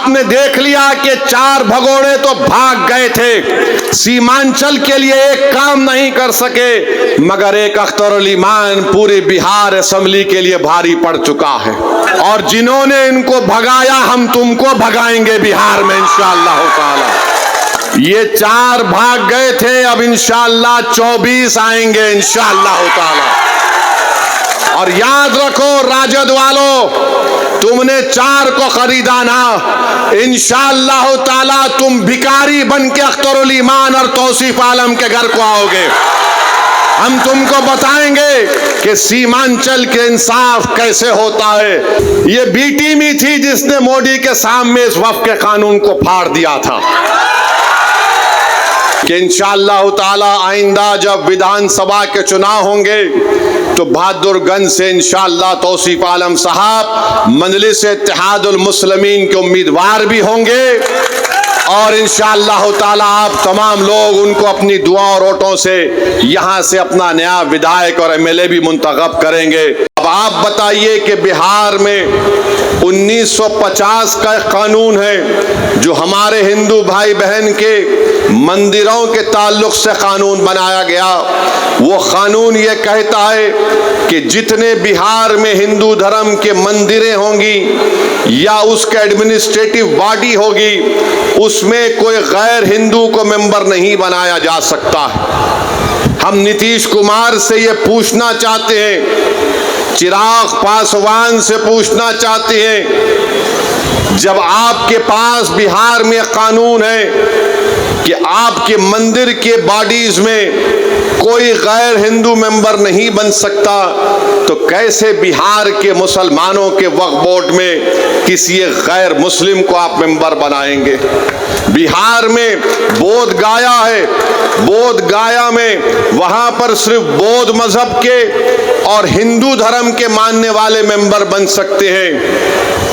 आपने देख लिया कि 4 भगोड़े तो भाग गए थे, सीमांचल के लिए एक काम नहीं कर सके, मगर एक अख्तरुल ईमान पूरी बिहार असेंबली के लिए भारी पड़ चुका है। और जिन्होंने इनको भगाया, हम तुमको भगाएंगे बिहार में इंशाअल्लाह ताला। ये 4 भाग गए थे, अब इंशाअल्लाह 24 आएंगे इंशाअल्लाह ताला। और याद रखो राजद वालों, तुमने 4 को खरीदा ना, इंशाअल्लाह ताला तुम भिखारी बन के अख्तरुल ईमान और तौसीफ आलम के घर को आओगे। हम तुमको बताएंगे कि सीमांचल के इंसाफ कैसे होता है। ये बी टीम ही थी जिसने मोदी के सामने इस वक्फ के कानून को फाड़ दिया था कि इंशाअल्लाह ताला आइंदा जब विधानसभा के चुनाव होंगे तो बहादुरगंज से इंशाअल्लाह तौसीफ आलम साहब मजलिस इत्तेहादुल मुस्लिमीन के उम्मीदवार भी होंगे और इंशाअल्लाह ताला आप तमाम लोग उनको अपनी दुआ और वोटों से यहाँ से अपना नया विधायक और एमएलए भी मुंतखब करेंगे। अब आप बताइए कि बिहार में 1950 का कानून है जो हमारे हिंदू भाई बहन के मंदिरों के ताल्लुक से कानून बनाया गया। वो कानून ये कहता है कि जितने बिहार में हिंदू धर्म के मंदिरें होंगी या उसके एडमिनिस्ट्रेटिव बॉडी होगी, उसमें कोई गैर हिंदू को मेंबर नहीं बनाया जा सकता है। हम नीतीश कुमार से ये पूछना चाहते हैं, चिराग पासवान से पूछना चाहते हैं, जब आपके पास बिहार में कानून है कि आपके मंदिर के बॉडीज में कोई गैर हिंदू मेंबर नहीं बन सकता, तो कैसे बिहार के मुसलमानों के वक्फ बोर्ड में किसी गैर मुस्लिम को आप मेंबर बनाएंगे? बिहार में बोध गया है, बोध गया में वहां पर सिर्फ बौद्ध मजहब के और हिंदू धर्म के मानने वाले मेंबर बन सकते हैं,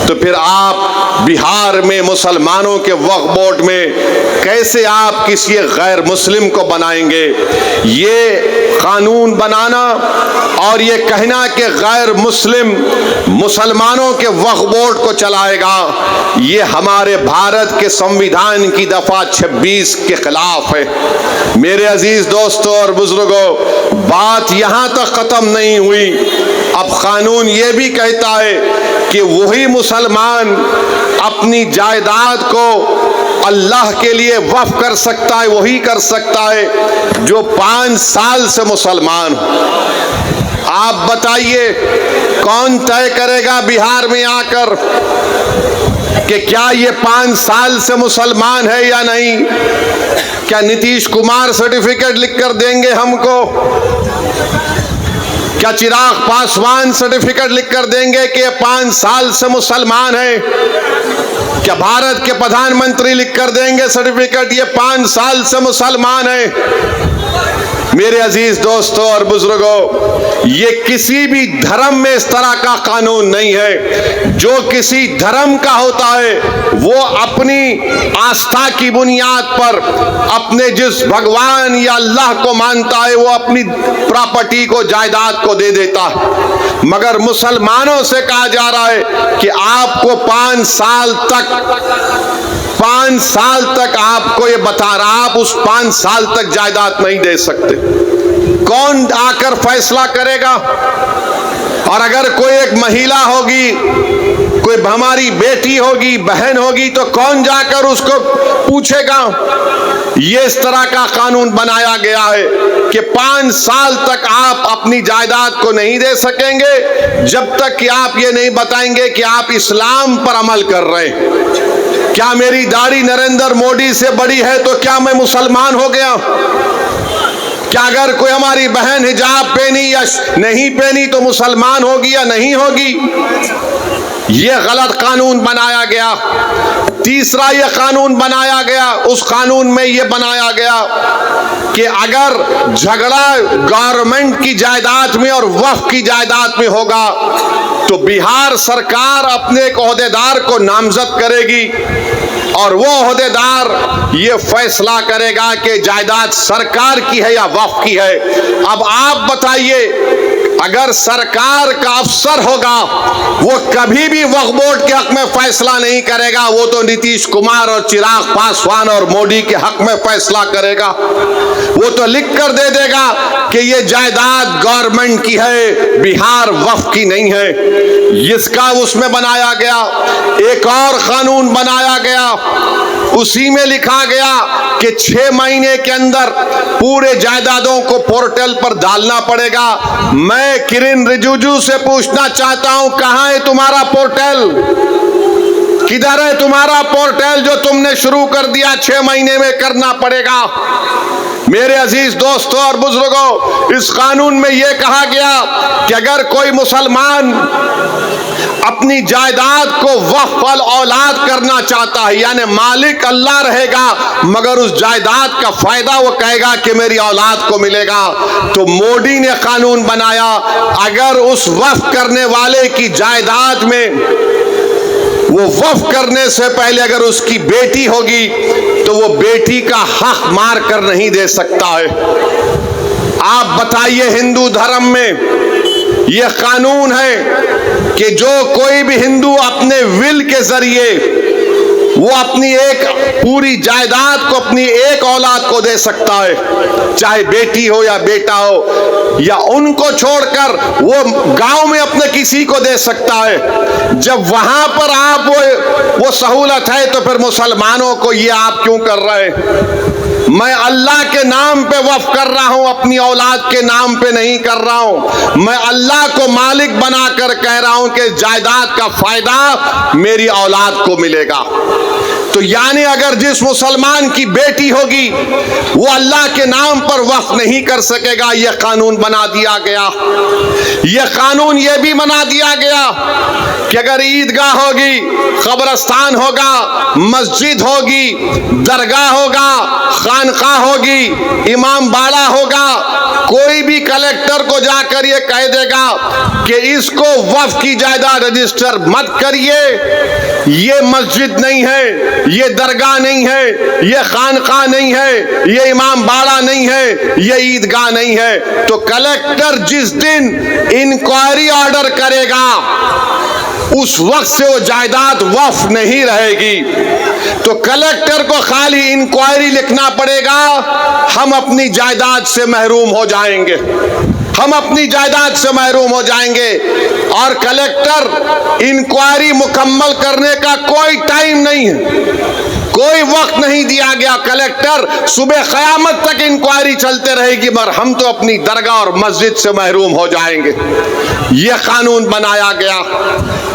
तो फिर आप बिहार में मुसलमानों के वक्फ बोर्ड में कैसे आप किसी गैर मुस्लिम को बनाएंगे? ये कानून बनाना और ये कहना कि गैर मुस्लिम मुसलमानों के वक्फ बोर्ड को चलाएगा, ये हमारे भारत के संविधान की दफा 26 के खिलाफ है। मेरे अजीज दोस्तों और बुजुर्गों, बात यहां तक खत्म नहीं हुई। अब कानून ये भी कहता है कि वही मुसलमान अपनी जायदाद को अल्लाह के लिए वक्फ कर सकता है, वही कर सकता है जो 5 साल से मुसलमान हो। आप बताइए कौन तय करेगा बिहार में आकर कि क्या ये 5 साल से मुसलमान है या नहीं? क्या नीतीश कुमार सर्टिफिकेट लिख कर देंगे हमको? क्या चिराग पासवान सर्टिफिकेट लिख कर देंगे कि 5 साल से मुसलमान है? क्या भारत के प्रधानमंत्री लिख कर देंगे सर्टिफिकेट ये 5 साल से मुसलमान है? मेरे अजीज दोस्तों और बुजुर्गों, ये किसी भी धर्म में इस तरह का कानून नहीं है। जो किसी धर्म का होता है वो अपनी आस्था की बुनियाद पर अपने जिस भगवान या अल्लाह को मानता है वो अपनी प्रॉपर्टी को, जायदाद को दे देता है। मगर मुसलमानों से कहा जा रहा है कि आपको 5 साल तक आपको ये बता रहा, आप उस 5 साल तक जायदाद नहीं दे सकते। कौन आकर फैसला करेगा? और अगर कोई एक महिला होगी, कोई हमारी बेटी होगी, बहन होगी, तो कौन जाकर उसको पूछेगा? ये इस तरह का कानून बनाया गया है कि 5 साल तक आप अपनी जायदाद को नहीं दे सकेंगे जब तक कि आप ये नहीं बताएंगे कि आप इस्लाम पर अमल कर रहे हैं। क्या मेरी दाढ़ी नरेंद्र मोदी से बड़ी है तो क्या मैं मुसलमान हो गया? क्या अगर कोई हमारी बहन हिजाब पहनी या नहीं पहनी तो मुसलमान होगी या नहीं होगी? ये गलत कानून बनाया गया। तीसरा ये कानून बनाया गया, उस कानून में ये बनाया गया कि अगर झगड़ा गवर्नमेंट की जायदाद में और वक्फ की जायदाद में होगा तो बिहार सरकार अपने एक ओहदेदार को नामजद करेगी और वो ओहदेदार ये फैसला करेगा कि जायदाद सरकार की है या वक्फ की है। अब आप बताइए, अगर सरकार का अफसर होगा वो कभी भी वक्फ बोर्ड के हक में फैसला नहीं करेगा, वो तो नीतीश कुमार और चिराग पासवान और मोदी के हक में फैसला करेगा। वो तो लिख कर दे देगा कि ये जायदाद गवर्नमेंट की है, बिहार वक्फ की नहीं है। इसका उसमें बनाया गया, एक और कानून बनाया गया, उसी में लिखा गया कि 6 महीने के अंदर पूरे जायदादों को पोर्टल पर डालना पड़ेगा। मैं किरण रिजिजू से पूछना चाहता हूं, कहां है तुम्हारा पोर्टल? किधर है तुम्हारा पोर्टल जो तुमने शुरू कर दिया? 6 महीने में करना पड़ेगा। मेरे अजीज दोस्तों और बुजुर्गों, इस कानून में यह कहा गया कि अगर कोई मुसलमान अपनी जायदाद को वक्फ अल औलाद करना चाहता है, यानी मालिक अल्लाह रहेगा मगर उस जायदाद का फायदा वो कहेगा कि मेरी औलाद को मिलेगा, तो मोदी ने कानून बनाया अगर उस वक्फ करने वाले की जायदाद में वो वक्फ करने से पहले अगर उसकी बेटी होगी तो वो बेटी का हक मार कर नहीं दे सकता है। आप बताइए, हिंदू धर्म में यह कानून है कि जो कोई भी हिंदू अपने विल के जरिए वो अपनी एक पूरी जायदाद को अपनी एक औलाद को दे सकता है, चाहे बेटी हो या बेटा हो, या उनको छोड़कर वो गांव में अपने किसी को दे सकता है। जब वहां पर आप वो सहूलत है तो फिर मुसलमानों को ये आप क्यों कर रहे हैं? मैं अल्लाह के नाम पे वक्फ कर रहा हूं, अपनी औलाद के नाम पे नहीं कर रहा हूं। मैं अल्लाह को मालिक बनाकर कह रहा हूं कि जायदाद का फायदा मेरी औलाद को मिलेगा। तो यानी अगर जिस मुसलमान की बेटी होगी वो अल्लाह के नाम पर वक्फ नहीं कर सकेगा, यह कानून बना दिया गया। यह कानून यह भी बना दिया गया कि अगर ईदगाह होगी, कब्रस्तान होगा, मस्जिद होगी, दरगाह होगा, खानका होगी, इमाम बाड़ा होगा, कोई भी कलेक्टर को जाकर ये कह देगा कि इसको वक्फ की जायदाद रजिस्टर मत करिए, ये मस्जिद नहीं है, ये दरगाह नहीं है, ये खानका नहीं है, ये इमाम बाड़ा नहीं है, ये ईदगाह नहीं है, तो कलेक्टर जिस दिन इंक्वायरी ऑर्डर करेगा उस वक्त से वो जायदाद वक्फ नहीं रहेगी। तो कलेक्टर को खाली इंक्वायरी लिखना पड़ेगा, हम अपनी जायदाद से महरूम हो जाएंगे, हम अपनी जायदाद से महरूम हो जाएंगे। और कलेक्टर इंक्वायरी मुकम्मल करने का कोई टाइम नहीं है, कोई वक्त नहीं दिया गया। कलेक्टर सुबह क़यामत तक इंक्वायरी चलते रहेगी मगर हम तो अपनी दरगाह और मस्जिद से महरूम हो जाएंगे। यह कानून बनाया गया।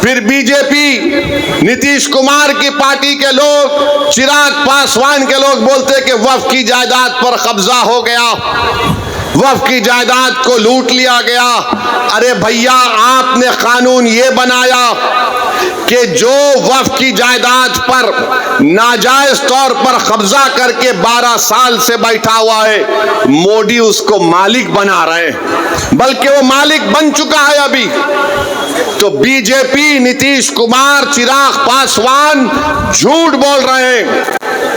फिर बीजेपी, नीतीश कुमार की पार्टी के लोग, चिराग पासवान के लोग बोलते कि वक्फ की जायदाद पर कब्जा हो गया, वक्फ की जायदाद को लूट लिया गया। अरे भैया, आपने कानून ये बनाया कि जो वक्फ की जायदाद पर नाजायज तौर पर कब्जा करके 12 साल से बैठा हुआ है, मोदी उसको मालिक बना रहे हैं, बल्कि वो मालिक बन चुका है अभी। तो बीजेपी, नीतीश कुमार, चिराग पासवान झूठ बोल रहे हैं,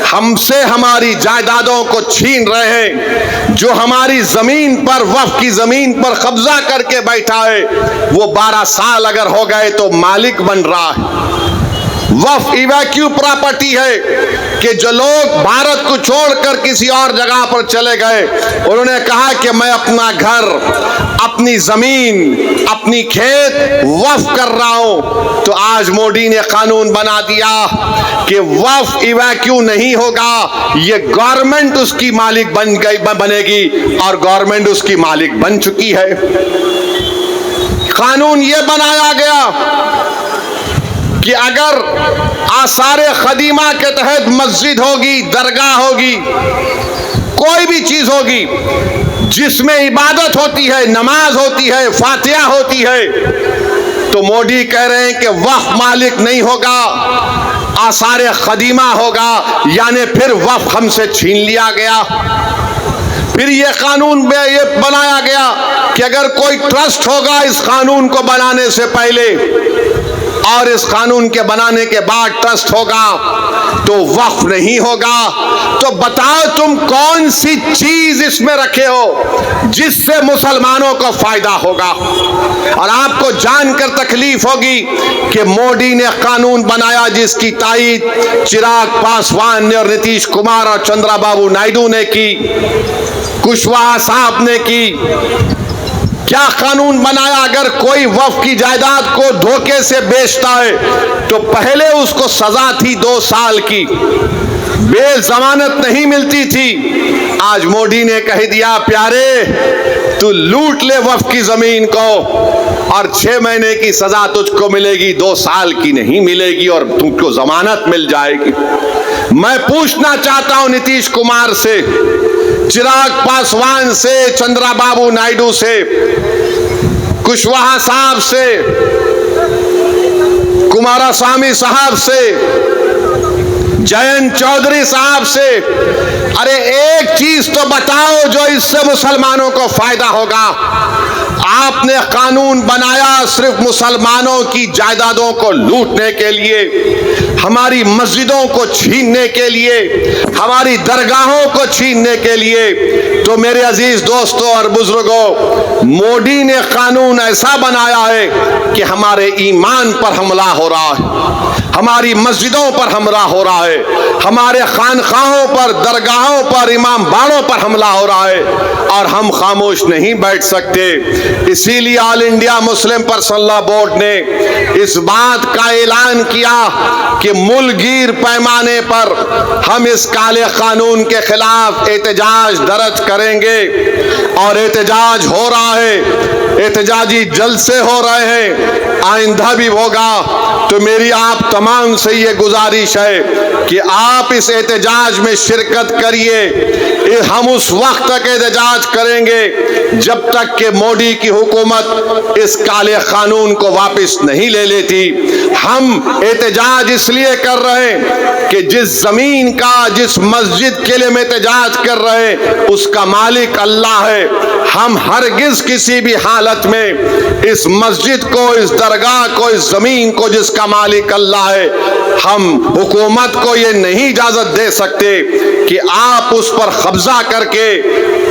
हमसे हमारी जायदादों को छीन रहे हैं। जो हमारी जमीन पर, वक्फ की जमीन पर कब्जा करके बैठा है, वो 12 साल अगर हो गए तो मालिक बन रहा है। वक्फ इवैक्यू प्रॉपर्टी है कि जो लोग भारत को छोड़कर किसी और जगह पर चले गए, उन्होंने कहा कि मैं अपना घर, अपनी जमीन, अपनी खेत वक्फ कर रहा हूं, तो आज मोदी ने कानून बना दिया कि वक्फ इवैक्यू नहीं होगा, ये गवर्नमेंट उसकी मालिक बनेगी और गवर्नमेंट उसकी मालिक बन चुकी है। कानून ये बनाया गया कि अगर आसारे खदीमा के तहत मस्जिद होगी, दरगाह होगी, कोई भी चीज होगी जिसमें इबादत होती है, नमाज होती है, फातिहा होती है, तो मोदी कह रहे हैं कि वक्फ मालिक नहीं होगा, आसारे खदीमा होगा, यानी फिर वक्फ हमसे छीन लिया गया। फिर ये कानून में ये बनाया गया कि अगर कोई ट्रस्ट होगा इस कानून को बनाने से पहले और इस कानून के बनाने के बाद ट्रस्ट होगा तो वक्फ नहीं होगा। तो बताओ तुम कौन सी चीज इसमें रखे हो जिससे मुसलमानों को फायदा होगा। और आपको जानकर तकलीफ होगी कि मोदी ने कानून बनाया जिसकी तायीद चिराग पासवान ने और नीतीश कुमार और चंद्रबाबू नायडू ने की, कुशवाहा साहब ने की। क्या कानून बनाया, अगर कोई वक्फ की जायदाद को धोखे से बेचता है तो पहले उसको सजा थी 2 साल की, बेजमानत नहीं मिलती थी। आज मोदी ने कह दिया प्यारे तू लूट ले वक्फ की जमीन को और 6 महीने की सजा तुझको मिलेगी, 2 साल की नहीं मिलेगी और तुमको जमानत मिल जाएगी। मैं पूछना चाहता हूं नीतीश कुमार से, चिराग पासवान से, चंद्रबाबू नायडू से, कुशवाहा साहब से, कुमारस्वामी साहब से, जयंत चौधरी साहब से, अरे एक चीज तो बताओ जो इससे मुसलमानों को फायदा होगा। आपने कानून बनाया सिर्फ मुसलमानों की जायदादों को लूटने के लिए, हमारी मस्जिदों को छीनने के लिए, हमारी दरगाहों को छीनने के लिए। तो मेरे अजीज दोस्तों और बुजुर्गों, मोदी ने कानून ऐसा बनाया है कि हमारे ईमान पर हमला हो रहा है, हमारी मस्जिदों पर हमला हो रहा है, हमारे खानखाहों पर, दरगाहों पर, इमाम बाड़ों पर हमला हो रहा है और हम खामोश नहीं बैठ सकते। इसीलिए all India Muslim personal law board ने इस बात का ऐलान किया कि मुल्कगीर पैमाने पर हम इस काले कानून के खिलाफ एहतजाज दर्ज करेंगे और एहतजाज हो रहा है, एहतजाजी जलसे हो रहे हैं, आइंदा भी होगा। तो मेरी आप तमाम से ये गुजारिश है कि आप इस एहतजाज में शिरकत करिए। हम उस वक्त तक एहतजाज करेंगे जब तक कि मोदी की हुकूमत इस काले कानून को वापस नहीं ले लेती। हम एहतजाज इसलिए कर रहे हैं कि जिस जमीन का, जिस मस्जिद के लिए हम एहतजाज कर रहे हैं उसका मालिक अल्लाह है। हम हरगिज किसी भी हालत में इस मस्जिद को, इस दरगाह को, इस जमीन को जिसका मालिक अल्लाह है, हम हुकूमत को ये नहीं इजाजत दे सकते कि आप उस पर कब्जा करके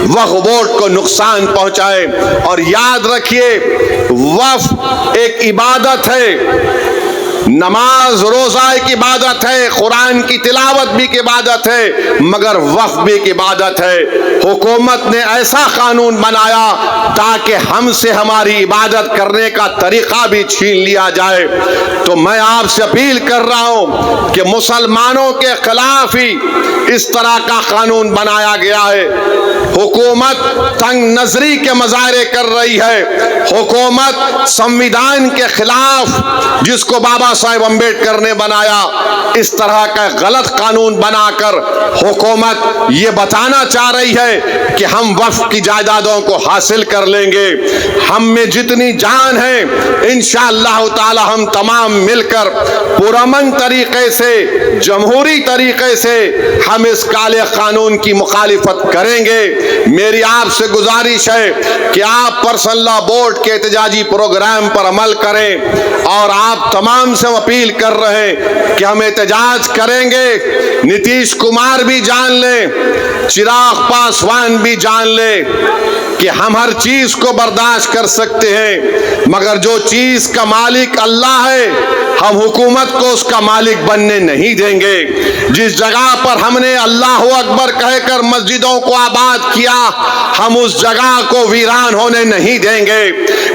वक्फ बोर्ड को नुकसान पहुंचाए। और याद रखिए, वक्फ एक इबादत है, नमाज रोजा एक इबादत है, कुरान की तिलावत भी एक इबादत है, मगर वक्फ भी एक इबादत है। हुकूमत ने ऐसा कानून बनाया ताकि हमसे हमारी इबादत करने का तरीका भी छीन लिया जाए। तो मैं आपसे अपील कर रहा हूं कि मुसलमानों के खिलाफ ही इस तरह का कानून बनाया गया है। हुकूमत तंग नजरी के मुजाहरे कर रही है, हुकूमत संविधान के खिलाफ, जिसको बाबा साहेब अम्बेडकर ने बनाया, इस तरह का गलत कानून बनाकर हुकूमत ये बताना चाह रही है कि हम वक्फ की जायदादों को हासिल कर लेंगे। हम में जितनी जान है इंशाअल्लाह ताला हम तमाम मिलकर पुरअमन तरीके से, जमहूरी तरीके से हम इस काले कानून की मुखालिफत करेंगे। मेरी आपसे गुजारिश है कि आप पर्सनल लॉ बोर्ड के एहतजाजी प्रोग्राम पर अमल करें और आप तमाम से अपील कर रहे हैं कि हम एहतजाज करेंगे। नीतीश कुमार भी जान ले, चिराग पासवान भी जान ले कि हम हर चीज को बर्दाश्त कर सकते हैं, मगर जो चीज का मालिक अल्लाह है हम हुकूमत को उसका मालिक बनने नहीं देंगे। जिस जगह पर हमने अल्लाह अकबर कहकर मस्जिदों को आबाद किया, हम उस जगह को वीरान होने नहीं देंगे।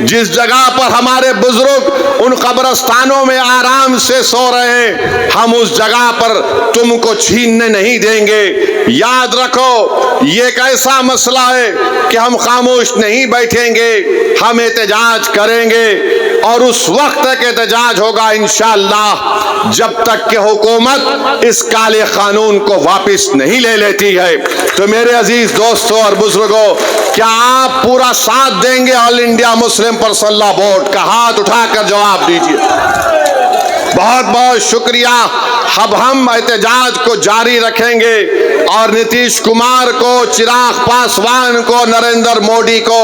जिस जगह पर हमारे बुजुर्ग उन कब्रस्तानों में आराम से सो रहे हैं, हम उस जगह पर तुमको छीनने नहीं देंगे। याद रखो, ये एक ऐसा मसला है कि हम खामोश नहीं बैठेंगे, हम एहतजाज करेंगे और उस वक्त तक एहतजाज होगा इंशाअल्लाह जब तक कि हुकूमत इस काले कानून को वापस नहीं ले लेती है। तो मेरे अजीज दोस्तों और बुजुर्गों, क्या आप पूरा साथ देंगे all India Muslim personal law board का? हाथ उठाकर जवाब दीजिए। बहुत बहुत शुक्रिया। अब हम एहतजाज को जारी रखेंगे और नीतीश कुमार को, चिराग पासवान को, नरेंद्र मोदी को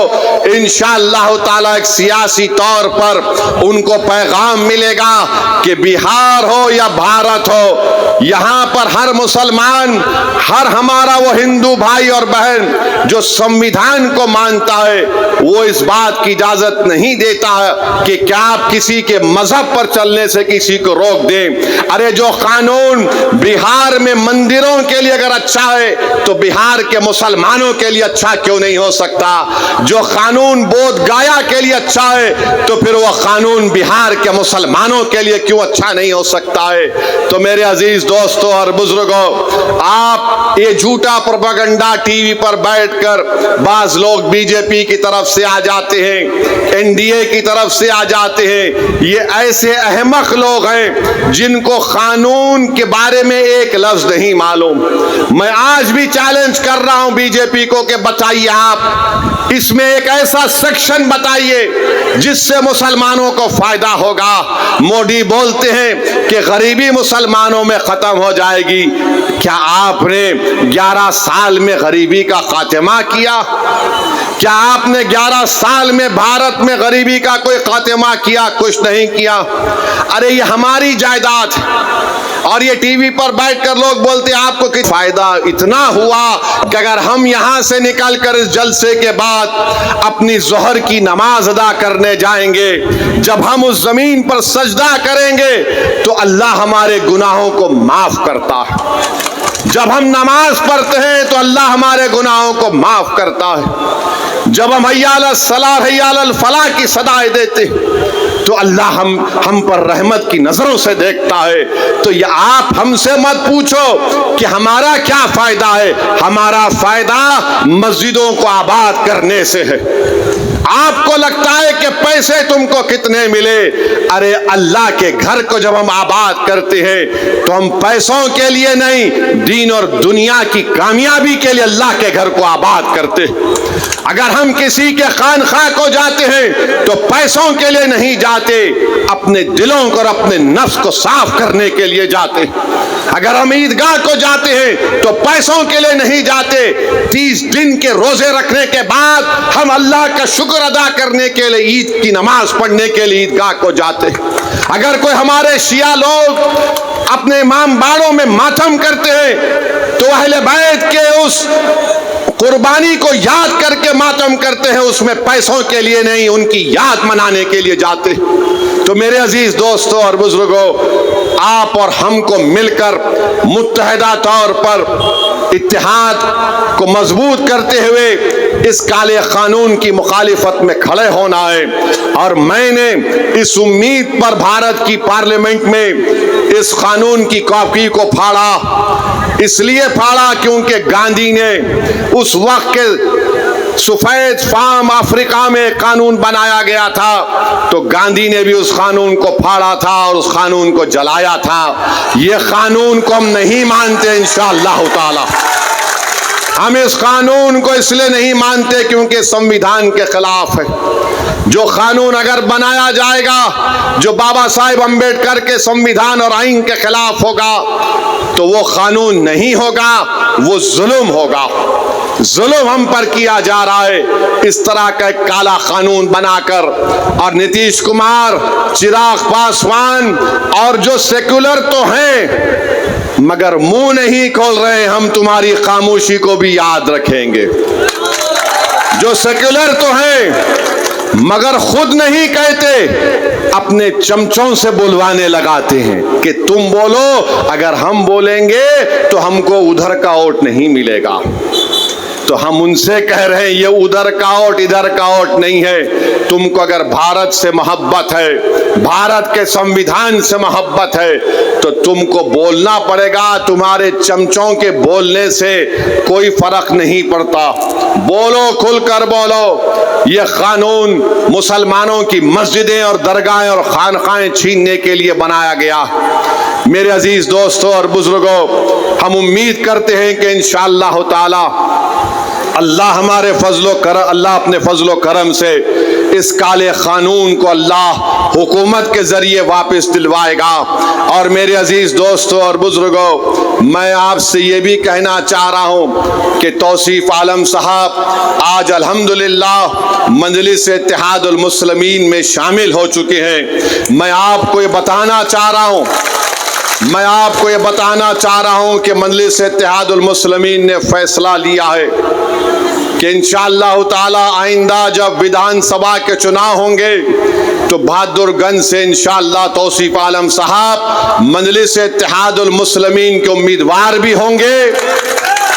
इंशाअल्लाह ताला एक सियासी तौर पर उनको पैगाम मिलेगा कि बिहार हो या भारत हो, यहां पर हर मुसलमान, हर हमारा वो हिंदू भाई और बहन जो संविधान को मानता है, वो इस बात की इजाजत नहीं देता है कि क्या आप किसी के मजहब पर चलने से किसी को रोक दें। अरे जो कानून बिहार में मंदिरों के लिए अगर अच्छा है तो बिहार के मुसलमानों के लिए अच्छा क्यों नहीं हो सकता? जो कानून बोध गया के लिए अच्छा है तो फिर वो कानून बिहार के मुसलमानों के लिए क्यों अच्छा नहीं हो सकता है? तो मेरे अजीज दोस्तों और बुजुर्गों, आप ये झूठा प्रोपेगेंडा टीवी पर बैठकर बाज लोग बीजेपी की तरफ से आ जाते हैं, एनडीए की तरफ से आ जाते हैं, ये ऐसे अहमक लोग हैं जिनको कानून के बारे में एक लफ्ज नहीं मालूम। मैं आज भी चैलेंज कर रहा हूं बीजेपी को कि बताइए, आप इसमें एक ऐसा सेक्शन बताइए जिससे मुसलमानों को फायदा होगा। मोदी बोलते हैं कि गरीबी मुसलमानों में खत्म हो जाएगी। क्या आपने 11 साल में गरीबी का खात्मा किया? क्या आपने 11 साल में भारत में गरीबी का कोई खात्मा किया? कुछ नहीं किया। अरे ये हमारी जायदाद, और ये टीवी पर बैठकर लोग बोलते हैं आपको किस फायदा? इतना हुआ कि अगर हम यहां से निकलकर इस जलसे के बाद अपनी जोहर की नमाज अदा करने जाएंगे, जब हम उस जमीन पर सजदा करेंगे तो अल्लाह हमारे गुनाहों को माफ करता है। जब हम नमाज पढ़ते हैं तो अल्लाह हमारे गुनाहों को माफ करता है। जब हम हय्या अलस सलाह हय्या अलल फलाह की सदाएं देते तो अल्लाह हम पर रहमत की नजरों से देखता है। तो ये आप हमसे मत पूछो कि हमारा क्या फायदा है। हमारा फायदा मस्जिदों को आबाद करने से है। आपको लगता है कि पैसे तुमको कितने मिले? अरे अल्लाह के घर को जब हम आबाद करते हैं तो हम पैसों के लिए नहीं, दीन और दुनिया की कामयाबी के लिए अल्लाह के घर को आबाद करते हैं। अगर हम किसी के खानखा को जाते हैं तो पैसों के लिए नहीं जाते, अपने दिलों को और अपने नफ्स को साफ करने के लिए जाते। अगर हम ईदगाह को जाते हैं तो पैसों के लिए नहीं जाते, 30 दिन के रोजे रखने के बाद हम अल्लाह का शुक्र अदा करने के लिए, ईद की नमाज पढ़ने के लिए ईदगाह को जाते। अगर कोई हमारे शिया लोग अपने इमाम बाड़ों में मातम करते हैं तो अहले बैत के उस कुर्बानी को याद करके मातम करते हैं, उसमें पैसों के लिए नहीं, उनकी याद मनाने के लिए जाते। तो मेरे अजीज दोस्तों और बुजुर्गों, आप और हमको मिलकर मुत्तहिदा तौर पर इत्तेहाद को मजबूत करते हुए इस काले कानून की मुखालिफत में खड़े होना है। और मैंने इस उम्मीद पर भारत की पार्लियामेंट में इस कानून की कॉपी को फाड़ा, इसलिए फाड़ा क्योंकि गांधी ने उस वक्त के सफेद फार्म अफ्रीका में कानून बनाया गया था, तो गांधी ने भी उस कानून को फाड़ा था और उस कानून को जलाया था। ये कानून को हम नहीं मानते इंशाअल्लाह ताला। हम इस कानून को इसलिए नहीं मानते क्योंकि संविधान के खिलाफ है। जो कानून अगर बनाया जाएगा जो बाबा साहेब अम्बेडकर के संविधान और आइन के खिलाफ होगा तो वो कानून नहीं होगा, वो जुल्म होगा। जुल्म हम पर किया जा रहा है इस तरह का एक काला कानून बनाकर। और नीतीश कुमार, चिराग पासवान और जो सेक्युलर तो हैं मगर मुंह नहीं खोल रहे, हम तुम्हारी खामोशी को भी याद रखेंगे। जो सेक्युलर तो हैं मगर खुद नहीं कहते, अपने चमचों से बुलवाने लगाते हैं कि तुम बोलो, अगर हम बोलेंगे तो हमको उधर का वोट नहीं मिलेगा। तो हम उनसे कह रहे हैं ये उधर का वोट इधर का वोट नहीं है। तुमको अगर भारत से मोहब्बत है, भारत के संविधान से मोहब्बत है तो तुमको बोलना पड़ेगा। तुम्हारे चमचों के बोलने से कोई फर्क नहीं पड़ता। बोलो, खुलकर बोलो। ये कानून मुसलमानों की मस्जिदें और दरगाहें और खानखाएं छीनने के लिए बनाया गया। मेरे अजीज दोस्तों और बुजुर्गों, हम उम्मीद करते हैं कि इंशाअल्लाह ताला अल्लाह अपने फजलो करम से इस काले कानून को अल्लाह हुकूमत के जरिए वापस दिलवाएगा। और मेरे अजीज दोस्तों और बुजुर्गों, मैं आपसे ये भी कहना चाह रहा हूँ कि तौसीफ आलम साहब आज अल्हम्दुलिल्लाह मजलिस इत्तेहादुल मुस्लिमीन में शामिल हो चुके हैं। मैं आपको ये बताना चाह रहा हूँ कि मजलिस इत्तेहादुल मुस्लिमीन ने फैसला लिया है कि इंशाअल्लाह ताला आइंदा जब विधानसभा के चुनाव होंगे तो बहादुरगंज से इंशाअल्लाह तौसीफ आलम साहब मजलिस इत्तेहादुल मुस्लिमीन के उम्मीदवार भी होंगे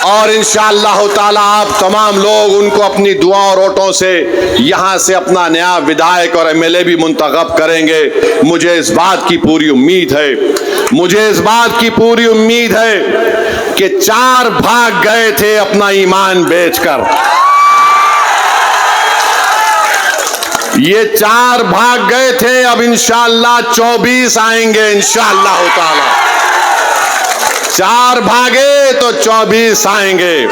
और इंशाअल्लाह ताला आप तमाम लोग उनको अपनी दुआ और वोटों से यहाँ से अपना नया विधायक और एमएलए भी मुंतखब करेंगे। मुझे इस बात की पूरी उम्मीद है कि 4 भाग गए थे अपना ईमान बेचकर, ये 4 भाग गए थे, अब इंशाअल्लाह 24 आएंगे इंशाअल्लाह ताला। 4 भागे तो 24 आएंगे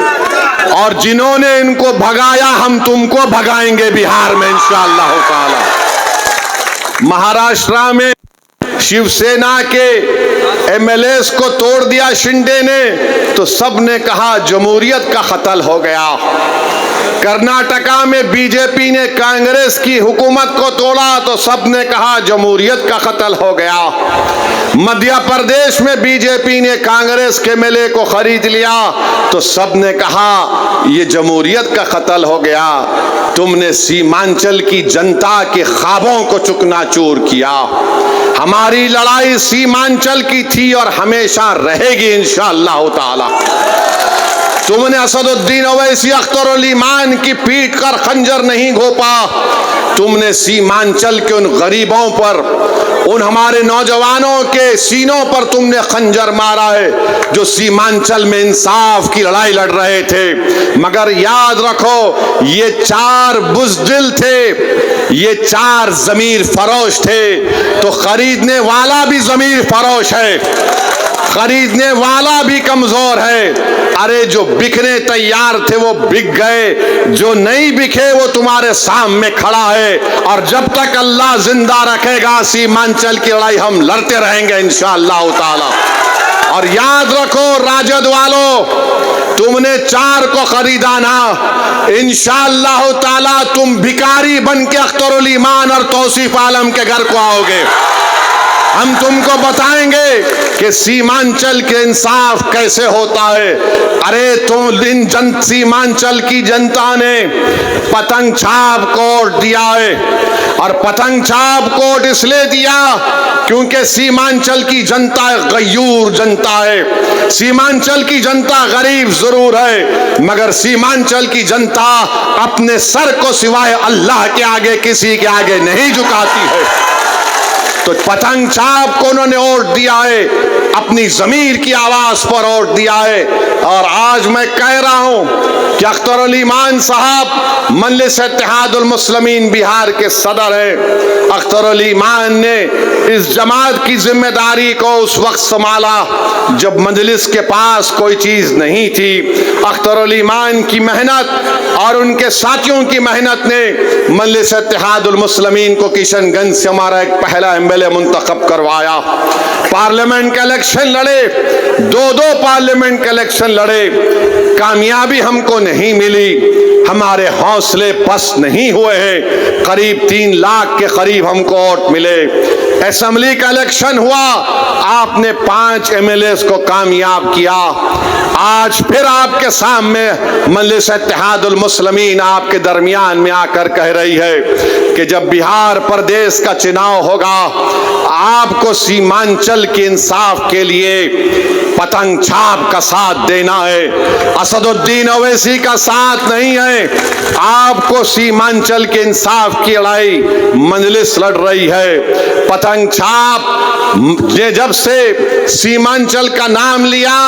और जिन्होंने इनको भगाया हम तुमको भगाएंगे बिहार में इंशाअल्लाह ताला। महाराष्ट्र में शिवसेना के एमएलएस को तोड़ दिया शिंदे ने तो सबने कहा जमहूरियत का कत्ल हो गया। कर्नाटका में बीजेपी ने कांग्रेस की हुकूमत को तोड़ा तो सबने कहा जमहूरियत का कत्ल हो गया। मध्य प्रदेश में बीजेपी ने कांग्रेस के एमएलए को खरीद लिया तो सबने कहा ये जमहूरियत का कत्ल हो गया। तुमने सीमांचल की जनता के ख्वाबों को चुकनाचूर किया। हमारी लड़ाई सीमांचल की थी और हमेशा रहेगी इंशाअल्लाह ताला। तुमने असदुद्दीन ओवैसी अख्तर उल ईमान की पीठ कर खंजर नहीं घोपा। तुमने सीमांचल के उन गरीबों पर, उन हमारे नौजवानों के सीनों पर तुमने खंजर मारा है जो सीमांचल में इंसाफ की लड़ाई लड़ रहे थे। मगर याद रखो ये 4 बुज़दिल थे, ये 4 ज़मीर फरोश थे। तो खरीदने वाला भी ज़मीर फरोश है, खरीदने वाला भी कमजोर है। अरे जो बिकने तैयार थे वो बिक गए, जो नहीं बिके वो तुम्हारे सामने खड़ा है। और जब तक अल्लाह जिंदा रखेगा सीमांचल की लड़ाई हम लड़ते रहेंगे इंशाअल्लाह ताला। और याद रखो राजद वालों, तुमने 4 को खरीदा ना, इंशाअल्लाह ताला तुम भिखारी बन के अख्तर उल ईमान और तौसीफ आलम के घर को आओगे। हम तुमको बताएंगे कि सीमांचल के इंसाफ कैसे होता है। अरे तुम सीमांचल की जनता ने पतंग छाप कोड दिया है और पतंग छाप कोड इसलिए दिया क्योंकि सीमांचल की जनता गयूर जनता है। सीमांचल की जनता गरीब जरूर है मगर सीमांचल की जनता अपने सर को सिवाय अल्लाह के आगे किसी के आगे नहीं झुकाती है। तो पतंग छाप को उन्होंने वोट दिया है, अपनी जमीर की आवाज पर वोट दिया है। और आज मैं कह रहा हूं कि अख्तर उल ईमान साहब मजलिस इत्तेहादुल मुस्लिमीन बिहार के सदर हैं। अख्तर उल ईमान ने इस जमात की जिम्मेदारी को उस वक्त संभाला जब मजलिस के पास कोई चीज नहीं थी। अख्तर उल ईमान की मेहनत और उनके साथियों की मेहनत ने मजलिस इत्तेहादुल मुस्लिमीन को किशनगंज से हमारा एक पहला एमएलए मुंतखब करवाया। पार्लियामेंट के इलेक्शन लड़े, 2 पार्लियामेंट के इलेक्शन लड़े, कामयाबी हमको नहीं मिली। हमारे हौसले पस्त नहीं हुए हैं। करीब 3 लाख के करीब हमको वोट मिले। असेंबली का इलेक्शन हुआ, आपने 5 एमएलएस को कामयाब किया। आज फिर आपके सामने मजलिस इत्तेहादुल मुस्लिमीन आपके दरमियान में आकर कह रही है कि जब बिहार प्रदेश का चुनाव होगा आपको सीमांचल के इंसाफ के लिए पतंग छाप का साथ देना है, असदुद्दीन ओवैसी का साथ नहीं है। आपको सीमांचल के इंसाफ की लड़ाई मजलिस लड़ रही है। पतंग छाप ने जब से सीमांचल का नाम लिया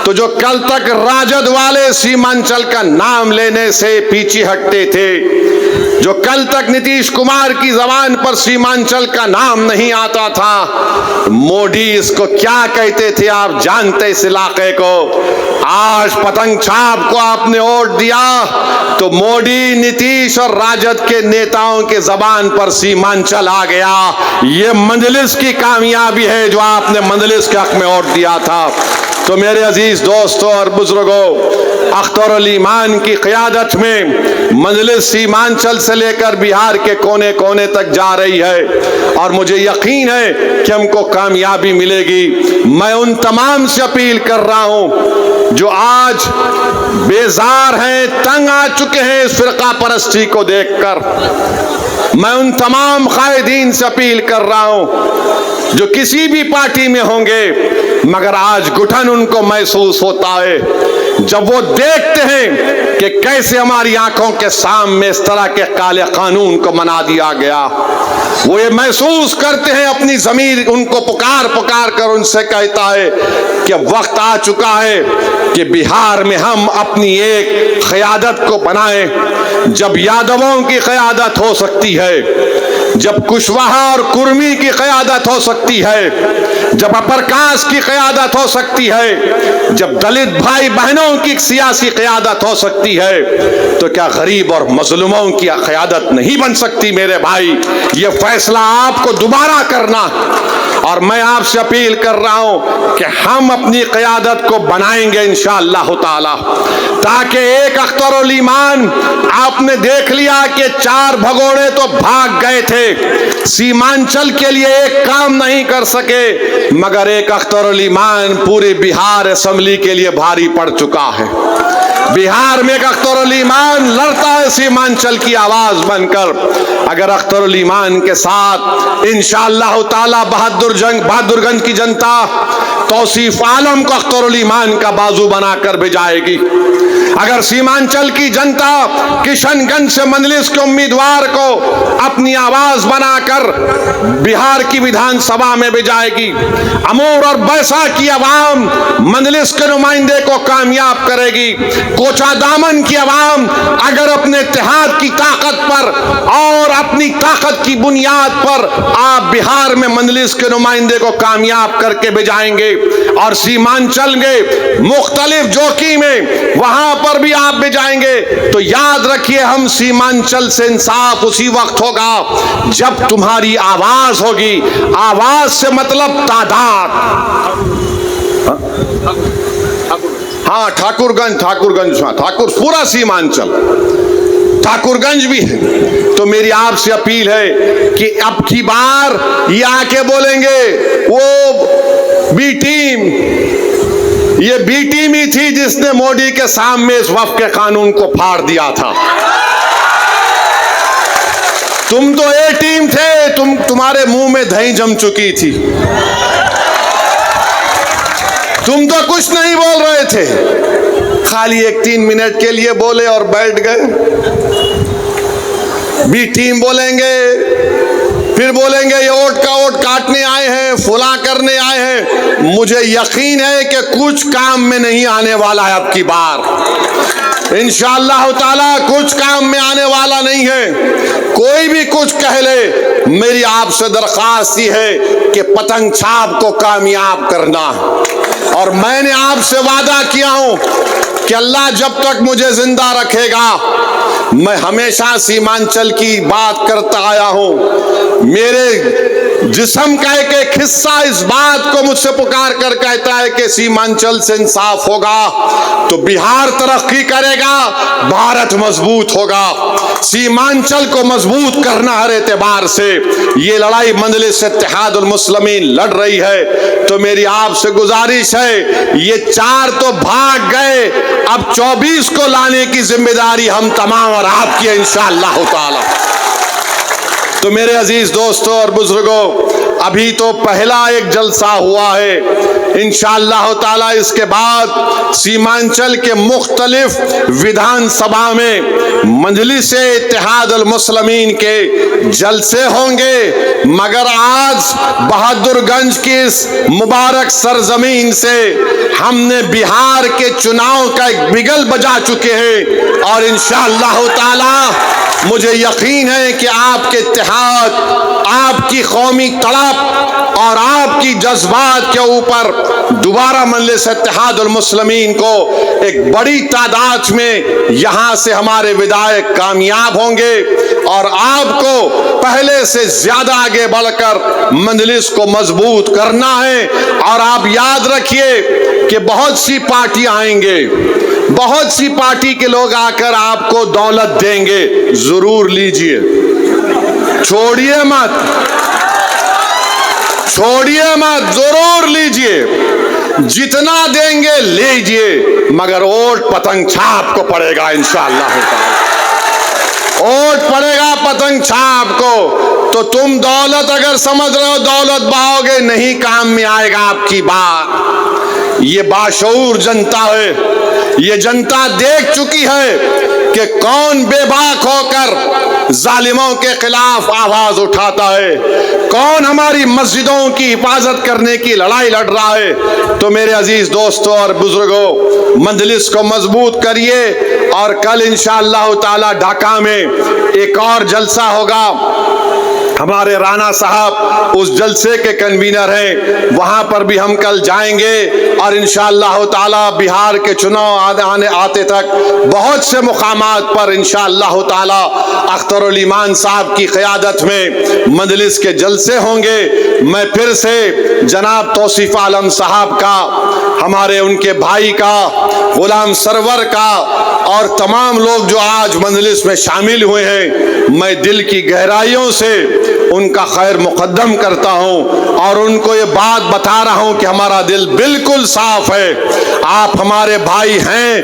तो जो कल तक राजद वाले सीमांचल का नाम लेने से पीछे हटते थे जो कल तक नीतीश कुमार की जबान पर सीमांचल का नाम नहीं आता था, मोदी इसको क्या कहते थे आप जानते इस इलाके को। आज पतंग छाप को आपने वोट दिया तो मोदी, नीतीश और राजद के नेताओं के जबान पर सीमांचल आ गया। ये मजलिस की कामयाबी है जो आपने मजलिस के हक में वोट दिया था। तो मेरे अजीज दोस्तों और बुजुर्गों, अख्तर उल ईमान की क़यादत में मजलिस सीमांचल से लेकर बिहार के कोने कोने तक जा रही है और मुझे यकीन है कि हमको कामयाबी मिलेगी। मैं उन तमाम से अपील कर रहा हूं जो आज बेजार हैं, तंग आ चुके हैं इस फिरका परस्ती को देखकर। मैं उन तमाम कायदीन से अपील कर रहा हूं जो किसी भी पार्टी में होंगे, मगर आज घुटन उनको महसूस होता है जब वो देखते हैं कि कैसे हमारी आंखों के सामने इस तरह के काले कानून को बना दिया गया। वो ये महसूस करते हैं, अपनी ज़मीर उनको पुकार पुकार कर उनसे कहता है कि वक्त आ चुका है कि बिहार में हम अपनी एक क़यादत को बनाएं। जब यादवों की क़यादत हो सकती है, जब कुशवाहा और कुर्मी की क़यादत हो सकती है, जब अप्रकाश की क़यादत हो सकती है, जब दलित भाई बहनों की सियासी क़यादत हो सकती है, तो क्या गरीब और मजलूमों की क़यादत नहीं बन सकती? मेरे भाई, ये फैसला आपको दोबारा करना, और मैं आपसे अपील कर रहा हूं कि हम अपनी क़यादत को बनाएंगे इंशाअल्लाह ताला, ताकि एक अख्तर उल ईमान, आपने देख लिया कि 4 भगोड़े तो भाग गए थे, सीमांचल के लिए एक काम नहीं कर सके, मगर एक अख्तर उल ईमान पूरे बिहार असेंबली के लिए भारी पड़ चुका है। बिहार में एक अख्तर उल ईमान लड़ता है सीमांचल की आवाज बनकर। अगर अख्तर उल ईमान के साथ इंशाअल्लाह ताला बहादुरगंज की जनता तौसीफ आलम को अख्तर उल ईमान का बाजू बनाकर भिजाएगी। अगर सीमांचल की जनता किशनगंज से मजलिस के उम्मीदवार को अपनी आवाज बनाकर बिहार की विधानसभा में भिजाएगी, अमूर और बैसा की आवाम मजलिस के नुमाइंदे को कामयाब करेगी, कोचा दामन की आवाम अगर अपने इत्तेहाद की ताकत पर और अपनी ताकत की बुनियाद पर आप बिहार में मजलिस के नुमाइंदे को कामयाब करके भिजाएंगे और सीमांचल के मुख्तलिफ जोकी में वहां पर भी आप भिजाएंगे, तो याद रखिए हम सीमांचल से इंसाफ उसी वक्त होगा जब तुम्हारी आवाज होगी। आवाज से मतलब तादाद। हाँ, ठाकुरगंज ठाकुर पूरा सीमांचल, ठाकुरगंज भी है। तो मेरी आपसे अपील है कि अब की बार ये आके बोलेंगे वो बी टीम, ये बी टीम ही थी जिसने मोदी के सामने इस वफ़ के कानून को फाड़ दिया था। तुम तो ए टीम थे, तुम्हारे मुंह में दही जम चुकी थी, तुम तो कुछ नहीं बोल रहे थे, खाली 1-3 मिनट के लिए बोले और बैठ गए। बी टीम बोलेंगे, फिर बोलेंगे ये वोट का वोट काटने आए हैं, फुला करने आए हैं। मुझे यकीन है कि कुछ काम में नहीं आने वाला है अब की बार, इंशाअल्लाह ताला कुछ काम में आने वाला नहीं है। कोई भी कुछ कह ले, मेरी आपसे दरख्वास्त ही है कि पतंग छाप को कामयाब करना। और मैंने आपसे वादा किया हूं कि अल्लाह जब तक मुझे जिंदा रखेगा, मैं हमेशा सीमांचल की बात करता आया हूं। मेरे जिस्म का एक हिस्सा इस बात को मुझसे पुकार कर कहता है कि सीमांचल से इंसाफ होगा तो बिहार तरक्की करेगा, भारत मजबूत होगा। सीमांचल को मजबूत करना हर एतबार से ये लड़ाई मजलिस इत्तेहादुल मुस्लिमीन लड़ रही है। तो मेरी आपसे गुजारिश है, ये 4 तो भाग गए, अब 24 को लाने की जिम्मेदारी हम तमाम और आपकी है इंशाअल्लाह ताला। तो मेरे अजीज दोस्तों और बुजुर्गों, अभी तो पहला एक जलसा हुआ है। इंशाअल्लाह ताला इसके बाद सीमांचल के मुख्तलिफ विधानसभा में मजलिस इत्तेहादुल मुस्लिमीन के जलसे होंगे। मगर आज बहादुरगंज की इस मुबारक सरजमीन से हमने बिहार के चुनाव का एक बिगल बजा चुके हैं और इंशाअल्लाह ताला मुझे यकीन है कि आपके इत्तेहाद, आपकी कौमी तड़प और आपकी जज्बात के ऊपर दोबारा मजलिस इत्तेहादुल मुस्लिमीन को एक बड़ी तादाद में यहाँ से हमारे विधायक कामयाब होंगे और आपको पहले से ज्यादा आगे बढ़कर मजलिस को मजबूत करना है। और आप याद रखिए कि बहुत सी पार्टियां आएंगे, बहुत सी पार्टी के लोग आकर आपको दौलत देंगे, जरूर लीजिए, छोड़िए मत, छोड़िए मत, जरूर लीजिए, जितना देंगे लीजिए, मगर वोट पतंग छाप को पड़ेगा इंशाअल्लाह ताला, वोट पड़ेगा पतंग छाप को। तो तुम दौलत अगर समझ रहे हो दौलत बहाओगे, नहीं काम में आएगा आपकी बात। ये बाशऊर जनता है, ये जनता देख चुकी है कि कौन बेबाक होकर जालिमों के खिलाफ आवाज उठाता है, कौन हमारी मस्जिदों की हिफाजत करने की लड़ाई लड़ रहा है। तो मेरे अजीज दोस्तों और बुजुर्गों, मजलिस को मजबूत करिए और कल इंशाअल्लाह ताला ढाका में एक और जलसा होगा। हमारे राणा साहब उस जलसे के कन्वीनर हैं, वहां पर भी हम कल जाएंगे और इंशाअल्लाह ताला बिहार के चुनाव आते तक बहुत से मुकामात पर इंशाअल्लाह ताला अख्तरुल ईमान साहब की क़यादत में मजलिस के जलसे होंगे। मैं फिर से जनाब तौसीफ आलम साहब का, हमारे उनके भाई का, गुलाम सरवर का और तमाम लोग जो आज मजलिस में शामिल हुए हैं, मैं दिल की गहराइयों से उनका खैर मुकद्दम करता हूं और उनको ये बात बता रहा हूं कि हमारा दिल बिल्कुल साफ है। आप हमारे भाई हैं,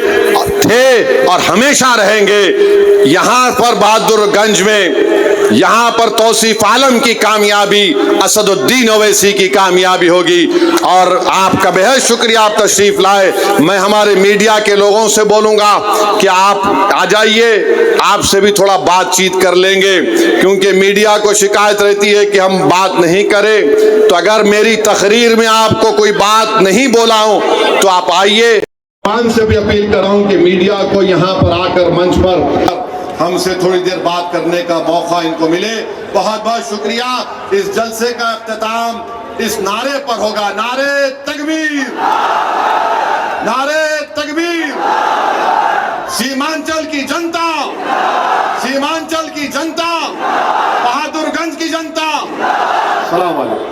थे और हमेशा रहेंगे। यहाँ पर बहादुरगंज में, यहाँ पर तौसीफ आलम की कामयाबी, असदुद्दीन ओवैसी की कामयाबी होगी। और आपका बेहद शुक्रिया, आप तशरीफ लाए। मैं हमारे मीडिया के लोगों से बोलूँगा कि आप आ जाइए, आपसे भी थोड़ा बातचीत कर लेंगे, क्योंकि मीडिया को शिकायत रहती है कि हम बात नहीं करें। तो अगर मेरी तकरीर में आपको कोई बात नहीं बोला हूँ तो आप आइए। से भी अपील कर रहा हूँ कि मीडिया को यहाँ पर आकर मंच पर हमसे थोड़ी देर बात करने का मौका इनको मिले। बहुत बहुत शुक्रिया। इस जलसे का इख्तिताम इस नारे पर होगा, नारे तकबीर, नारे तकबीर। सीमांचल की जनता, सीमांचल की जनता, बहादुरगंज की जनता, सलाम अलैकुम।